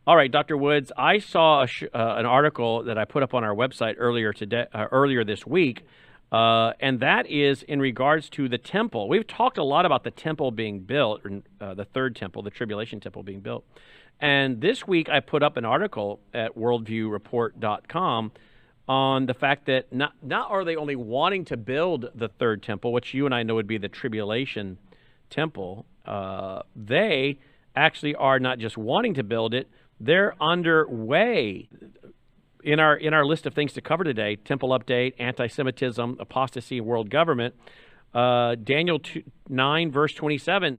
All right, Dr. Woods, I saw an article that I put up on our website earlier this week, and that is in regards to the temple. We've talked a lot about the temple being built, or the third temple, the Tribulation temple being built. And this week I put up an article at worldviewreport.com on the fact that not are they only wanting to build the third temple, which you and I know would be the Tribulation temple, they actually are not just wanting to build it, they're underway. In our list of things to cover today, temple update, anti-Semitism, apostasy, world government, Daniel 9, verse 27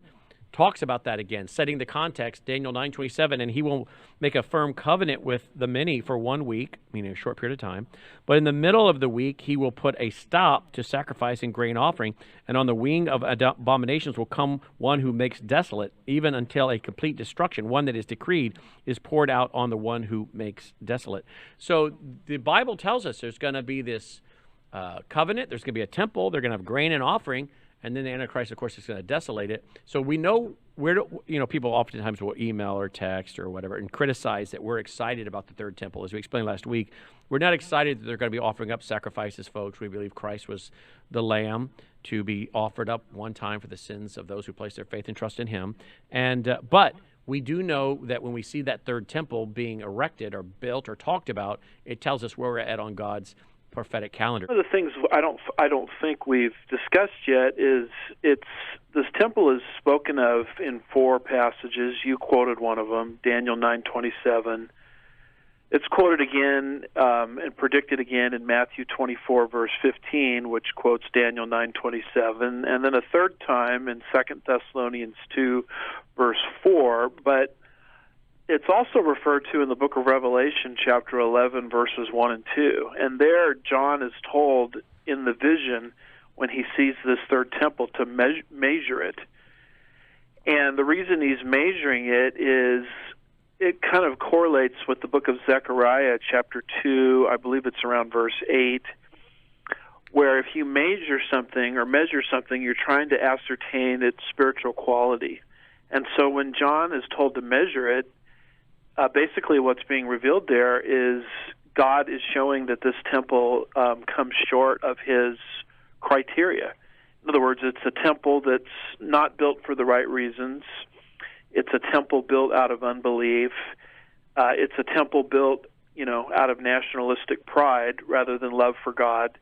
talks about that again, setting the context, Daniel 9:27, and he will make a firm covenant with the many for 1 week, meaning a short period of time. But in the middle of the week, he will put a stop to sacrifice and grain offering, and on the wing of abominations will come one who makes desolate, even until a complete destruction, one that is decreed, is poured out on the one who makes desolate. So the Bible tells us there's going to be this covenant, there's going to be a temple, they're going to have grain and offering, and then the Antichrist, of course, is going to desolate it. So we know people oftentimes will email or text or whatever and criticize that we're excited about the third temple. As we explained last week, we're not excited that they're going to be offering up sacrifices, folks. We believe Christ was the lamb to be offered up one time for the sins of those who place their faith and trust in him. But we do know that when we see that third temple being erected or built or talked about, it tells us where we're at on God's prophetic calendar. One of the things I don't think we've discussed yet is this temple is spoken of in 4 passages. You quoted one of them, Daniel 9:27. It's quoted again and predicted again in Matthew 24 verse 15, which quotes Daniel 9:27, and then a third time in 2 Thessalonians 2 verse 4. But it's also referred to in the book of Revelation, chapter 11, verses 1 and 2. And there, John is told in the vision, when he sees this third temple, to measure it. And the reason he's measuring it is it kind of correlates with the book of Zechariah, chapter 2, I believe it's around verse 8, where if you measure something, you're trying to ascertain its spiritual quality. And so when John is told to measure it, basically what's being revealed there is God is showing that this temple comes short of his criteria. In other words, it's a temple that's not built for the right reasons. It's a temple built out of unbelief. It's a temple built, out of nationalistic pride rather than love for God.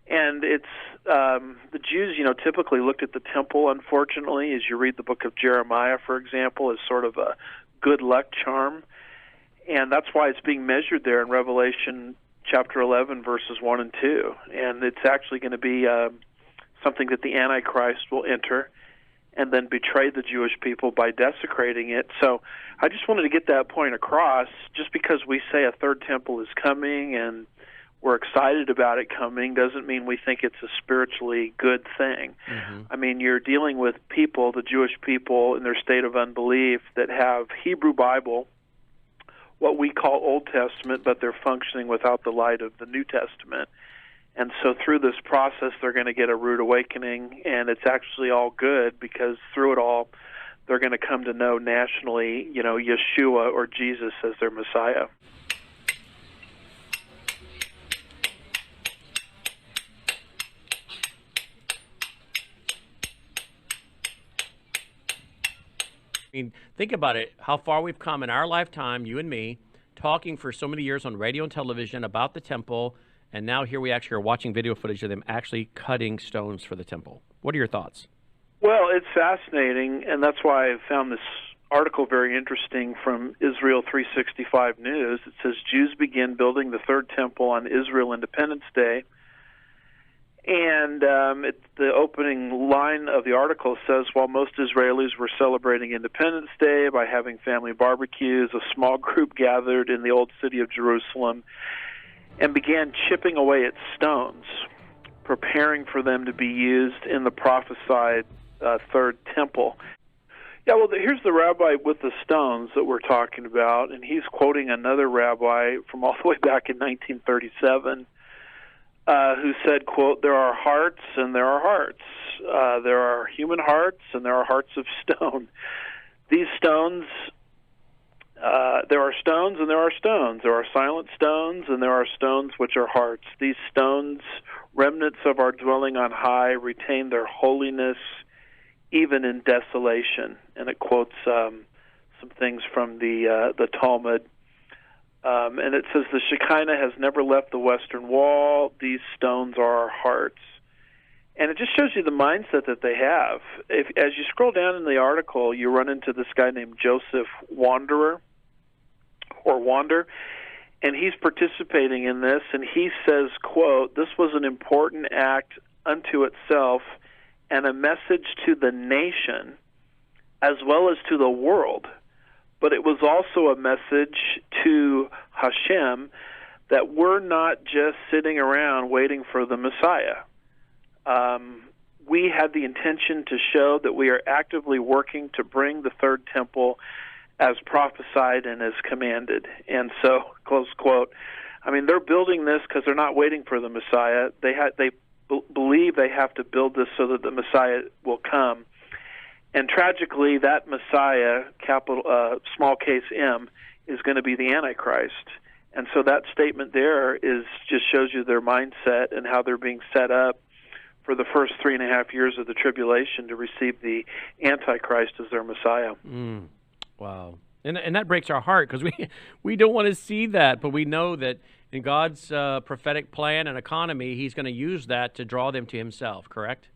And it's the Jews, typically looked at the temple, unfortunately, as you read the book of Jeremiah, for example, as sort of a good luck charm. And that's why it's being measured there in Revelation chapter 11, verses 1 and 2. And it's actually going to be something that the Antichrist will enter and then betray the Jewish people by desecrating it. So I just wanted to get that point across. Just because we say a third temple is coming and we're excited about it coming doesn't mean we think it's a spiritually good thing. Mm-hmm. I mean, you're dealing with people, the Jewish people in their state of unbelief, that have Hebrew Bible, what we call Old Testament, but they're functioning without the light of the New Testament. And so through this process, they're going to get a rude awakening, and it's actually all good because through it all, they're going to come to know nationally, Yeshua or Jesus as their Messiah. I mean, think about it, how far we've come in our lifetime, you and me, talking for so many years on radio and television about the temple, and now here we actually are watching video footage of them actually cutting stones for the temple. What are your thoughts? Well, it's fascinating, and that's why I found this article very interesting from Israel 365 News. It says, Jews begin building the third temple on Israel Independence Day. And the opening line of the article says, while most Israelis were celebrating Independence Day by having family barbecues, a small group gathered in the old city of Jerusalem and began chipping away at stones, preparing for them to be used in the prophesied third temple. Yeah, well, here's the rabbi with the stones that we're talking about, and he's quoting another rabbi from all the way back in 1937, who said, quote, there are hearts and there are hearts. There are human hearts and there are hearts of stone. These stones There are stones and there are stones. There are silent stones and there are stones which are hearts. These stones, remnants of our dwelling on high, retain their holiness even in desolation. And it quotes some things from the Talmud. And it says, the Shekinah has never left the western wall. These stones are our hearts. And it just shows you the mindset that they have. As you scroll down in the article, you run into this guy named Joseph Wander, and he's participating in this, and he says, quote, this was an important act unto itself and a message to the nation as well as to the world. But it was also a message to Hashem that we're not just sitting around waiting for the Messiah. We had the intention to show that we are actively working to bring the third temple as prophesied and as commanded. And so, close quote, I mean, they're building this because they're not waiting for the Messiah. They believe they have to build this so that the Messiah will come. And tragically, that Messiah, small case M, is going to be the Antichrist. And so that statement there just shows you their mindset and how they're being set up for the first 3.5 years of the tribulation to receive the Antichrist as their Messiah. Wow. And that breaks our heart because we don't want to see that, but we know that in God's prophetic plan and economy, he's going to use that to draw them to himself, correct?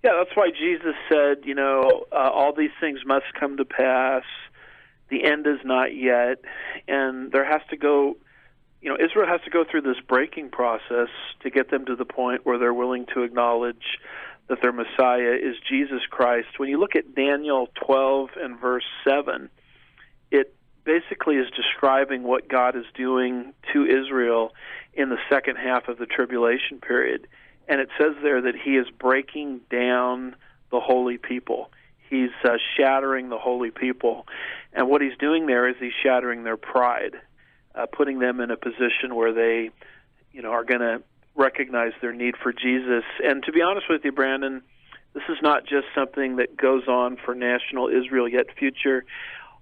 Yeah, that's why Jesus said, all these things must come to pass. The end is not yet. And there has to go, Israel has to go through this breaking process to get them to the point where they're willing to acknowledge that their Messiah is Jesus Christ. When you look at Daniel 12 and verse 7, it basically is describing what God is doing to Israel in the second half of the tribulation period. And it says there that he is breaking down the holy people. He's shattering the holy people. And what he's doing there is he's shattering their pride, putting them in a position where they, are going to recognize their need for Jesus. And to be honest with you, Brandon, this is not just something that goes on for national Israel yet future.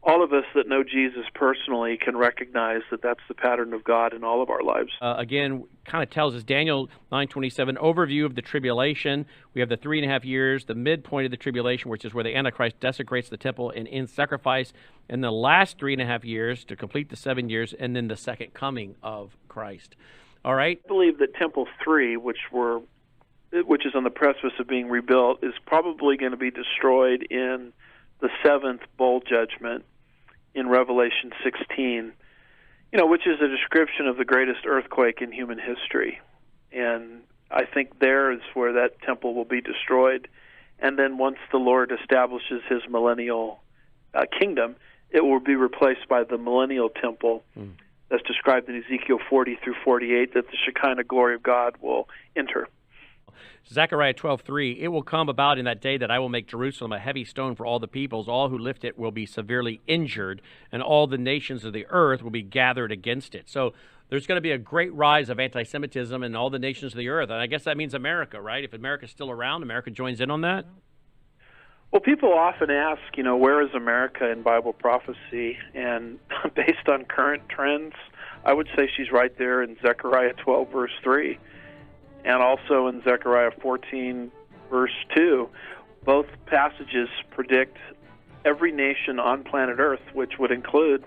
All of us that know Jesus personally can recognize that that's the pattern of God in all of our lives. Again, kind of tells us, Daniel 9:27, overview of the tribulation. We have the 3.5 years, the midpoint of the tribulation, which is where the Antichrist desecrates the temple and ends sacrifice, and the last 3.5 years to complete the 7 years, and then the second coming of Christ. All right? I believe that Temple 3, which is on the precipice of being rebuilt, is probably going to be destroyed in the 7th bowl judgment in Revelation 16, which is a description of the greatest earthquake in human history. And I think there is where that temple will be destroyed. And then once the Lord establishes his millennial kingdom, it will be replaced by the millennial temple that's described in Ezekiel 40 through 48, that the Shekinah glory of God will enter. Zechariah 12:3, it will come about in that day that I will make Jerusalem a heavy stone for all the peoples. All who lift it will be severely injured, and all the nations of the earth will be gathered against it. So there's going to be a great rise of anti-Semitism in all the nations of the earth. And I guess that means America, right? If America's still around, America joins in on that? Well, people often ask, where is America in Bible prophecy? And based on current trends, I would say she's right there in Zechariah 12, verse 3. And also in Zechariah 14, verse 2, both passages predict every nation on planet Earth, which would include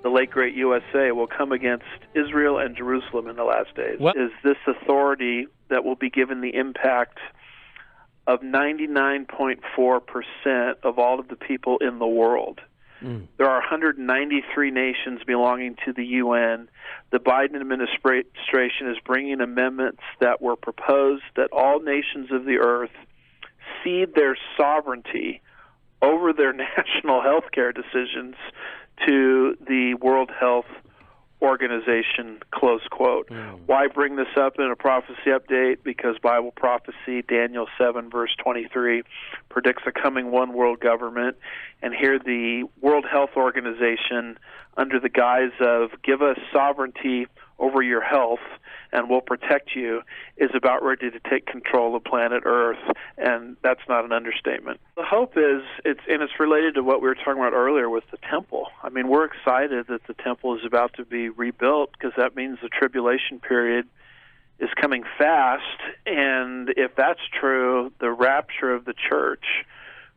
the late great USA, will come against Israel and Jerusalem in the last days. What? Is this authority that will be given the impact of 99.4% of all of the people in the world. There are 193 nations belonging to the UN. The Biden administration is bringing amendments that were proposed that all nations of the earth cede their sovereignty over their national health care decisions to the World Health Organization, close quote. Why bring this up in a prophecy update? Because Bible prophecy, Daniel 7, verse 23, predicts a coming one world government. And here the World Health Organization, under the guise of give us sovereignty over your health and we'll protect you, is about ready to take control of planet Earth, and that's not an understatement. The hope is, it's related to what we were talking about earlier with the temple. I mean, we're excited that the temple is about to be rebuilt, because that means the tribulation period is coming fast, and if that's true, the rapture of the church,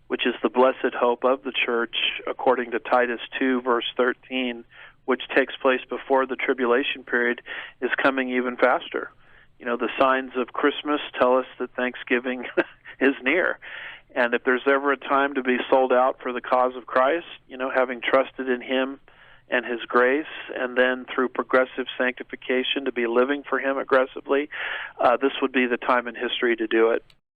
which is the blessed hope of the church, according to Titus 2, verse 13, which takes place before the tribulation period, is coming even faster. You know, the signs of Christmas tell us that Thanksgiving is near. And if there's ever a time to be sold out for the cause of Christ, you know, having trusted in Him and His grace, and then through progressive sanctification to be living for Him aggressively, this would be the time in history to do it.